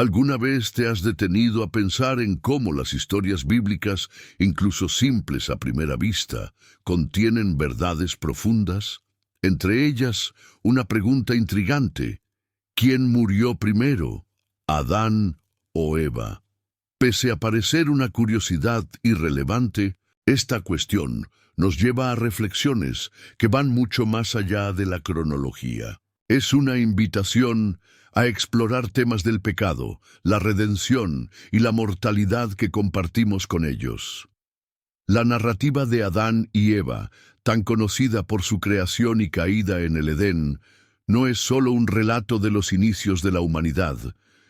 ¿Alguna vez te has detenido a pensar en cómo las historias bíblicas, incluso simples a primera vista, contienen verdades profundas? Entre ellas, una pregunta intrigante: ¿quién murió primero, Adán o Eva? Pese a parecer una curiosidad irrelevante, esta cuestión nos lleva a reflexiones que van mucho más allá de la cronología. Es una invitación a explorar temas del pecado, la redención y la mortalidad que compartimos con ellos. La narrativa de Adán y Eva, tan conocida por su creación y caída en el Edén, no es solo un relato de los inicios de la humanidad,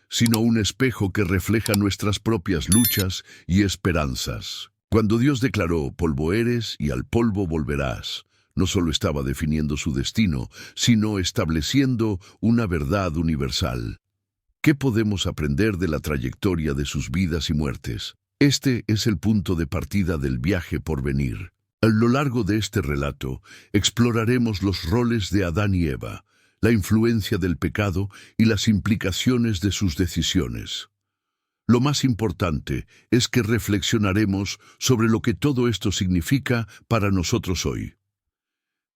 sino un espejo que refleja nuestras propias luchas y esperanzas. Cuando Dios declaró: polvo eres y al polvo volverás, no solo estaba definiendo su destino, sino estableciendo una verdad universal. ¿Qué podemos aprender de la trayectoria de sus vidas y muertes? Este es el punto de partida del viaje por venir. A lo largo de este relato, exploraremos los roles de Adán y Eva, la influencia del pecado y las implicaciones de sus decisiones. Lo más importante es que reflexionaremos sobre lo que todo esto significa para nosotros hoy.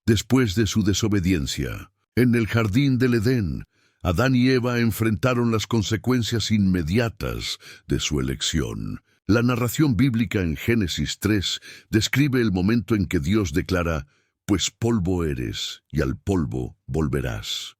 Después de su desobediencia, en el jardín del Edén, Adán y Eva enfrentaron las consecuencias inmediatas de su elección. La narración bíblica en Génesis 3 describe el momento en que Dios declara: pues polvo eres y al polvo volverás.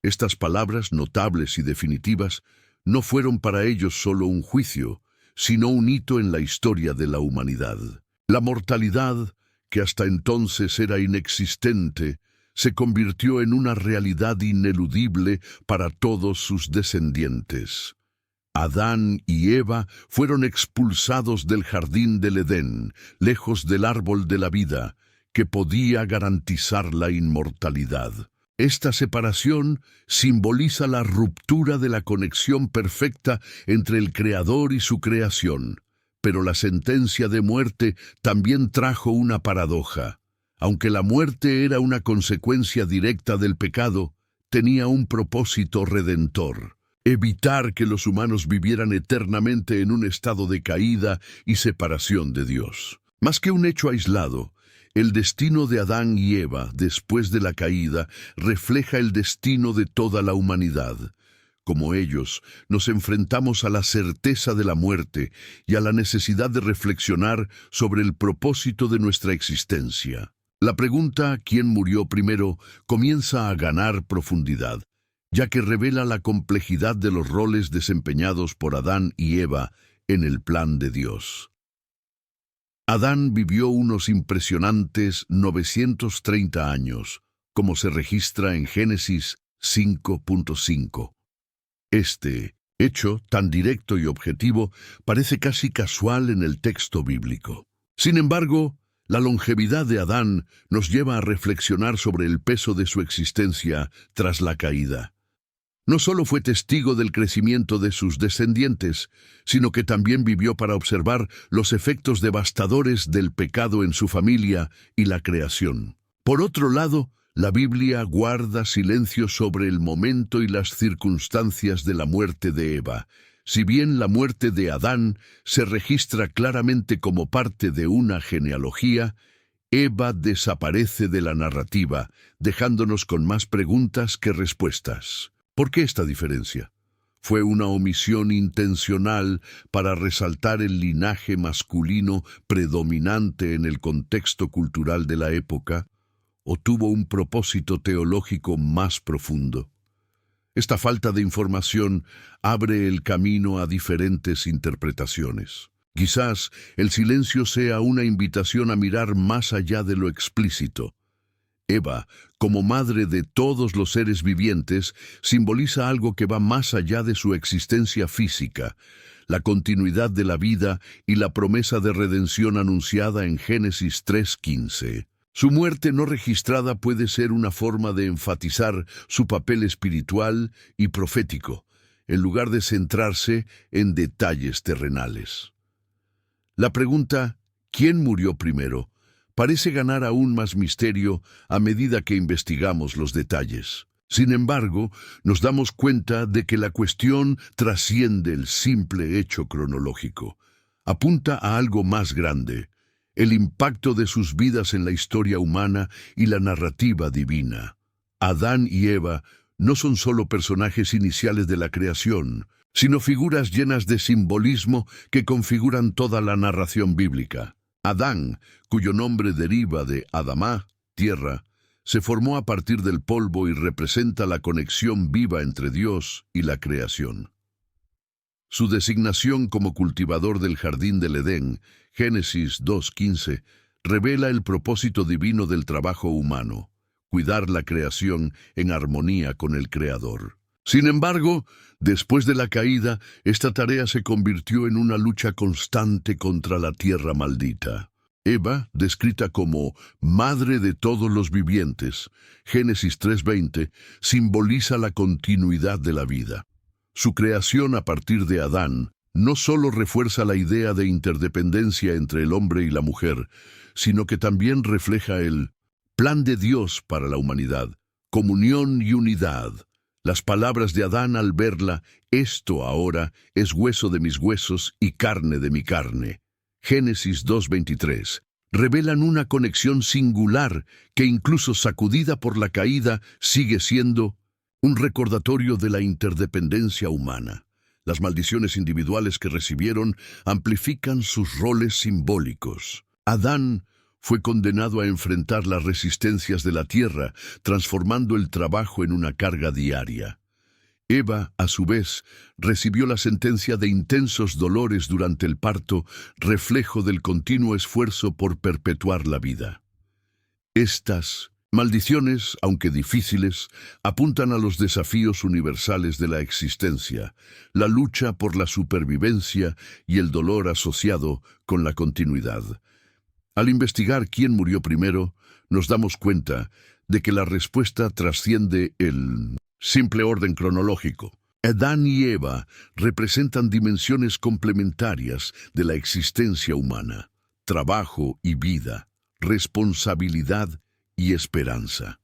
Estas palabras notables y definitivas no fueron para ellos solo un juicio, sino un hito en la historia de la humanidad. La mortalidad, que hasta entonces era inexistente, se convirtió en una realidad ineludible para todos sus descendientes. Adán y Eva fueron expulsados del jardín del Edén, lejos del árbol de la vida, que podía garantizar la inmortalidad. Esta separación simboliza la ruptura de la conexión perfecta entre el Creador y su creación. Pero la sentencia de muerte también trajo una paradoja. Aunque la muerte era una consecuencia directa del pecado, tenía un propósito redentor: evitar que los humanos vivieran eternamente en un estado de caída y separación de Dios. Más que un hecho aislado, el destino de Adán y Eva después de la caída refleja el destino de toda la humanidad. Como ellos, nos enfrentamos a la certeza de la muerte y a la necesidad de reflexionar sobre el propósito de nuestra existencia. La pregunta ¿quién murió primero? Comienza a ganar profundidad, ya que revela la complejidad de los roles desempeñados por Adán y Eva en el plan de Dios. Adán vivió unos impresionantes 930 años, como se registra en Génesis 5.5. Este hecho, tan directo y objetivo, parece casi casual en el texto bíblico. Sin embargo, la longevidad de Adán nos lleva a reflexionar sobre el peso de su existencia tras la caída. No solo fue testigo del crecimiento de sus descendientes, sino que también vivió para observar los efectos devastadores del pecado en su familia y la creación. Por otro lado, la Biblia guarda silencio sobre el momento y las circunstancias de la muerte de Eva. Si bien la muerte de Adán se registra claramente como parte de una genealogía, Eva desaparece de la narrativa, dejándonos con más preguntas que respuestas. ¿Por qué esta diferencia? ¿Fue una omisión intencional para resaltar el linaje masculino predominante en el contexto cultural de la época? ¿O tuvo un propósito teológico más profundo? Esta falta de información abre el camino a diferentes interpretaciones. Quizás el silencio sea una invitación a mirar más allá de lo explícito. Eva, como madre de todos los seres vivientes, simboliza algo que va más allá de su existencia física, la continuidad de la vida y la promesa de redención anunciada en Génesis 3:15. Su muerte no registrada puede ser una forma de enfatizar su papel espiritual y profético, en lugar de centrarse en detalles terrenales. La pregunta ¿quién murió primero? Parece ganar aún más misterio a medida que investigamos los detalles. Sin embargo, nos damos cuenta de que la cuestión trasciende el simple hecho cronológico. Apunta a algo más grande, el impacto de sus vidas en la historia humana y la narrativa divina. Adán y Eva no son solo personajes iniciales de la creación, sino figuras llenas de simbolismo que configuran toda la narración bíblica. Adán, cuyo nombre deriva de Adamá, tierra, se formó a partir del polvo y representa la conexión viva entre Dios y la creación. Su designación como cultivador del jardín del Edén, Génesis 2:15, revela el propósito divino del trabajo humano, cuidar la creación en armonía con el Creador. Sin embargo, después de la caída, esta tarea se convirtió en una lucha constante contra la tierra maldita. Eva, descrita como madre de todos los vivientes, Génesis 3:20, simboliza la continuidad de la vida. Su creación a partir de Adán no solo refuerza la idea de interdependencia entre el hombre y la mujer, sino que también refleja el plan de Dios para la humanidad, comunión y unidad. Las palabras de Adán al verla, esto ahora es hueso de mis huesos y carne de mi carne. Génesis 2:23, revelan una conexión singular que incluso sacudida por la caída sigue siendo un recordatorio de la interdependencia humana. Las maldiciones individuales que recibieron amplifican sus roles simbólicos. Adán fue condenado a enfrentar las resistencias de la tierra, transformando el trabajo en una carga diaria. Eva, a su vez, recibió la sentencia de intensos dolores durante el parto, reflejo del continuo esfuerzo por perpetuar la vida. Estas maldiciones, aunque difíciles, apuntan a los desafíos universales de la existencia, la lucha por la supervivencia y el dolor asociado con la continuidad. Al investigar quién murió primero, nos damos cuenta de que la respuesta trasciende el simple orden cronológico. Adán y Eva representan dimensiones complementarias de la existencia humana: trabajo y vida, responsabilidad y esperanza.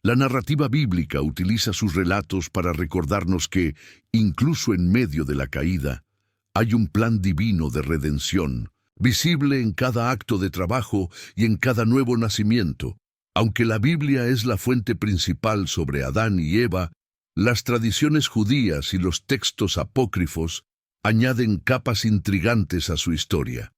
La narrativa bíblica utiliza sus relatos para recordarnos que, incluso en medio de la caída, hay un plan divino de redención, visible en cada acto de trabajo y en cada nuevo nacimiento. Aunque la Biblia es la fuente principal sobre Adán y Eva, las tradiciones judías y los textos apócrifos añaden capas intrigantes a su historia.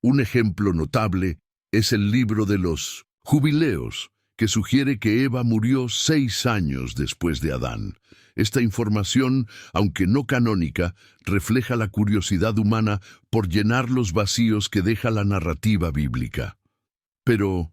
Un ejemplo notable es el libro de los Jubileos, que sugiere que Eva murió 6 años después de Adán. Esta información, aunque no canónica, refleja la curiosidad humana por llenar los vacíos que deja la narrativa bíblica. Pero,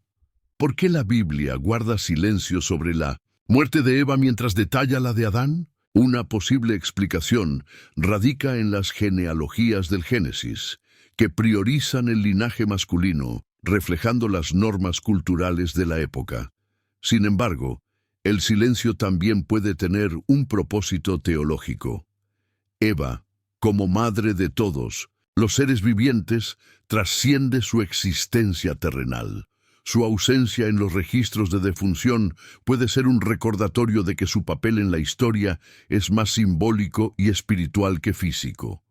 ¿por qué la Biblia guarda silencio sobre la muerte de Eva mientras detalla la de Adán? Una posible explicación radica en las genealogías del Génesis, que priorizan el linaje masculino, reflejando las normas culturales de la época. Sin embargo, el silencio también puede tener un propósito teológico. Eva, como madre de todos los seres vivientes, trasciende su existencia terrenal. Su ausencia en los registros de defunción puede ser un recordatorio de que su papel en la historia es más simbólico y espiritual que físico.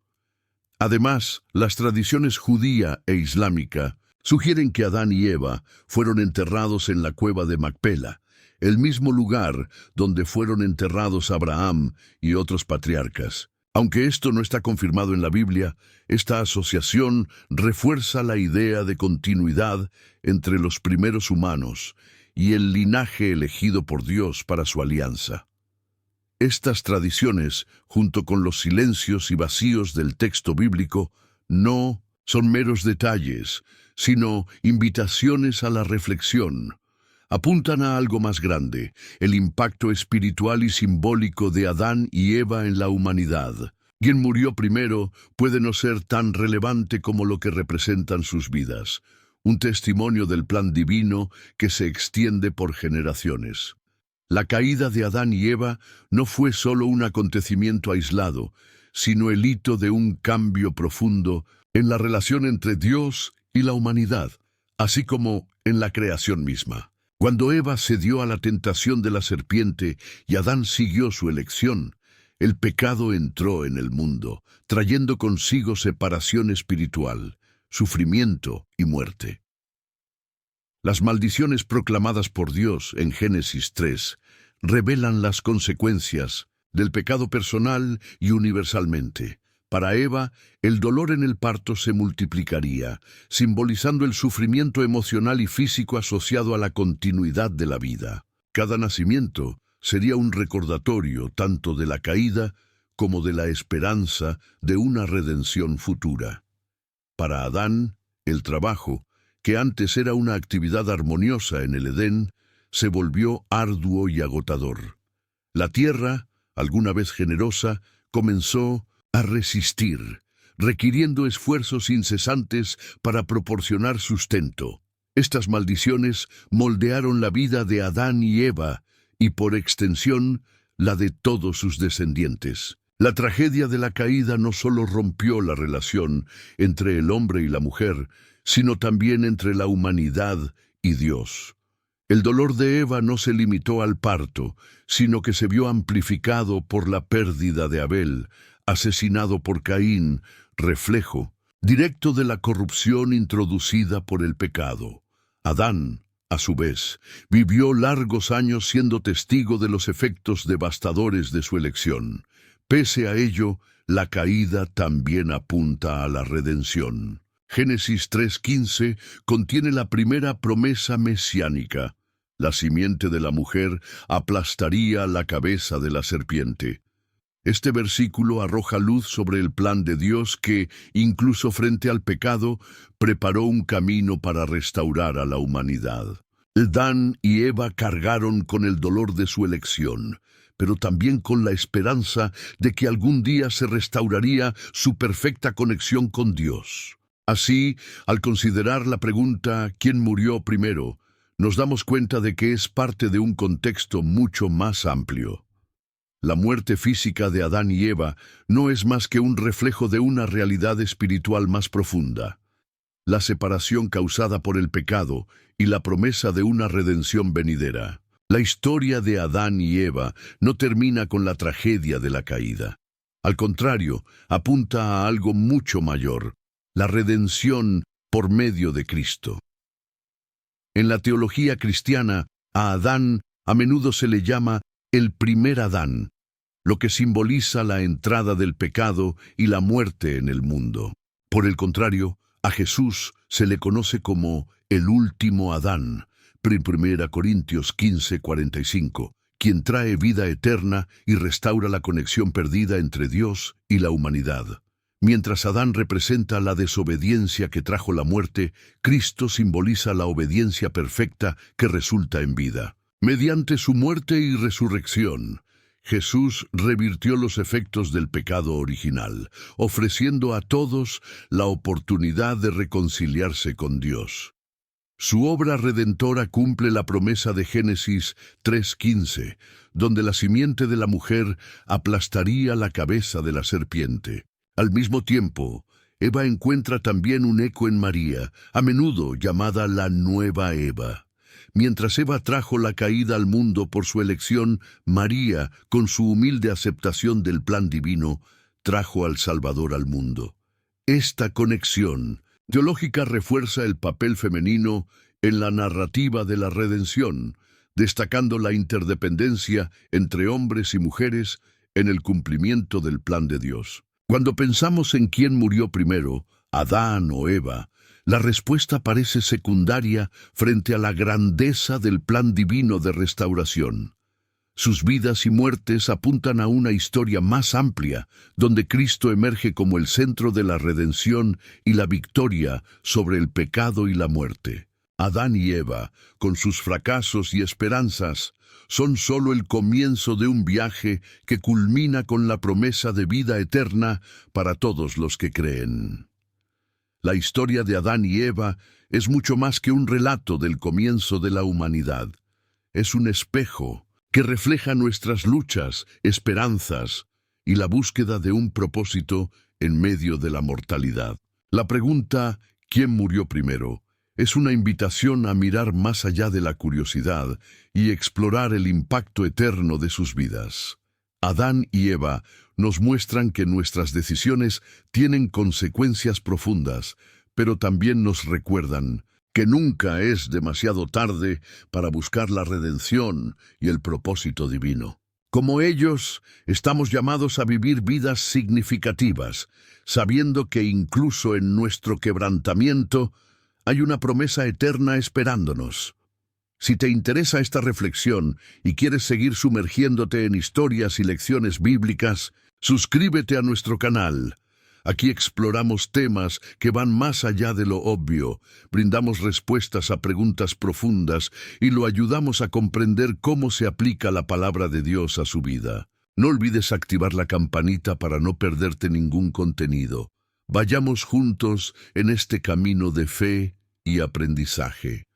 Además, las tradiciones judía e islámica sugieren que Adán y Eva fueron enterrados en la cueva de Macpela, el mismo lugar donde fueron enterrados Abraham y otros patriarcas. Aunque esto no está confirmado en la Biblia, esta asociación refuerza la idea de continuidad entre los primeros humanos y el linaje elegido por Dios para su alianza. Estas tradiciones, junto con los silencios y vacíos del texto bíblico, no son meros detalles, sino invitaciones a la reflexión. Apuntan a algo más grande, el impacto espiritual y simbólico de Adán y Eva en la humanidad. Quien murió primero puede no ser tan relevante como lo que representan sus vidas, un testimonio del plan divino que se extiende por generaciones. La caída de Adán y Eva no fue solo un acontecimiento aislado, sino el hito de un cambio profundo en la relación entre Dios y la humanidad, así como en la creación misma. Cuando Eva cedió a la tentación de la serpiente y Adán siguió su elección, el pecado entró en el mundo, trayendo consigo separación espiritual, sufrimiento y muerte. Las maldiciones proclamadas por Dios en Génesis 3 revelan las consecuencias del pecado personal y universalmente. Para Eva, el dolor en el parto se multiplicaría, simbolizando el sufrimiento emocional y físico asociado a la continuidad de la vida. Cada nacimiento sería un recordatorio tanto de la caída como de la esperanza de una redención futura. Para Adán, el trabajo, que antes era una actividad armoniosa en el Edén, se volvió arduo y agotador. La tierra, alguna vez generosa, comenzó a resistir, requiriendo esfuerzos incesantes para proporcionar sustento. Estas maldiciones moldearon la vida de Adán y Eva, y por extensión, la de todos sus descendientes. La tragedia de la caída no solo rompió la relación entre el hombre y la mujer, sino también entre la humanidad y Dios. El dolor de Eva no se limitó al parto, sino que se vio amplificado por la pérdida de Abel, asesinado por Caín, reflejo directo de la corrupción introducida por el pecado. Adán, a su vez, vivió largos años siendo testigo de los efectos devastadores de su elección. Pese a ello, la caída también apunta a la redención. Génesis 3:15 contiene la primera promesa mesiánica. La simiente de la mujer aplastaría la cabeza de la serpiente. Este versículo arroja luz sobre el plan de Dios que, incluso frente al pecado, preparó un camino para restaurar a la humanidad. Adán y Eva cargaron con el dolor de su elección, pero también con la esperanza de que algún día se restauraría su perfecta conexión con Dios. Así, al considerar la pregunta ¿quién murió primero?, nos damos cuenta de que es parte de un contexto mucho más amplio. La muerte física de Adán y Eva no es más que un reflejo de una realidad espiritual más profunda. La separación causada por el pecado y la promesa de una redención venidera. La historia de Adán y Eva no termina con la tragedia de la caída. Al contrario, apunta a algo mucho mayor, la redención por medio de Cristo. En la teología cristiana, a Adán a menudo se le llama el primer Adán, lo que simboliza la entrada del pecado y la muerte en el mundo. Por el contrario, a Jesús se le conoce como el último Adán, 1 Corintios 15:45, quien trae vida eterna y restaura la conexión perdida entre Dios y la humanidad. Mientras Adán representa la desobediencia que trajo la muerte, Cristo simboliza la obediencia perfecta que resulta en vida. Mediante su muerte y resurrección, Jesús revirtió los efectos del pecado original, ofreciendo a todos la oportunidad de reconciliarse con Dios. Su obra redentora cumple la promesa de Génesis 3:15, donde la simiente de la mujer aplastaría la cabeza de la serpiente. Al mismo tiempo, Eva encuentra también un eco en María, a menudo llamada la nueva Eva. Mientras Eva trajo la caída al mundo por su elección, María, con su humilde aceptación del plan divino, trajo al Salvador al mundo. Esta conexión teológica refuerza el papel femenino en la narrativa de la redención, destacando la interdependencia entre hombres y mujeres en el cumplimiento del plan de Dios. Cuando pensamos en quién murió primero, Adán o Eva, la respuesta parece secundaria frente a la grandeza del plan divino de restauración. Sus vidas y muertes apuntan a una historia más amplia, donde Cristo emerge como el centro de la redención y la victoria sobre el pecado y la muerte. Adán y Eva, con sus fracasos y esperanzas, son solo el comienzo de un viaje que culmina con la promesa de vida eterna para todos los que creen. La historia de Adán y Eva es mucho más que un relato del comienzo de la humanidad. Es un espejo que refleja nuestras luchas, esperanzas y la búsqueda de un propósito en medio de la mortalidad. La pregunta, ¿quién murió primero?, Es una invitación a mirar más allá de la curiosidad y explorar el impacto eterno de sus vidas. Adán y Eva nos muestran que nuestras decisiones tienen consecuencias profundas, pero también nos recuerdan que nunca es demasiado tarde para buscar la redención y el propósito divino. Como ellos, estamos llamados a vivir vidas significativas, sabiendo que incluso en nuestro quebrantamiento hay una promesa eterna esperándonos. Si te interesa esta reflexión y quieres seguir sumergiéndote en historias y lecciones bíblicas, suscríbete a nuestro canal. Aquí exploramos temas que van más allá de lo obvio, brindamos respuestas a preguntas profundas y lo ayudamos a comprender cómo se aplica la palabra de Dios a su vida. No olvides activar la campanita para no perderte ningún contenido. Vayamos juntos en este camino de fe y aprendizaje.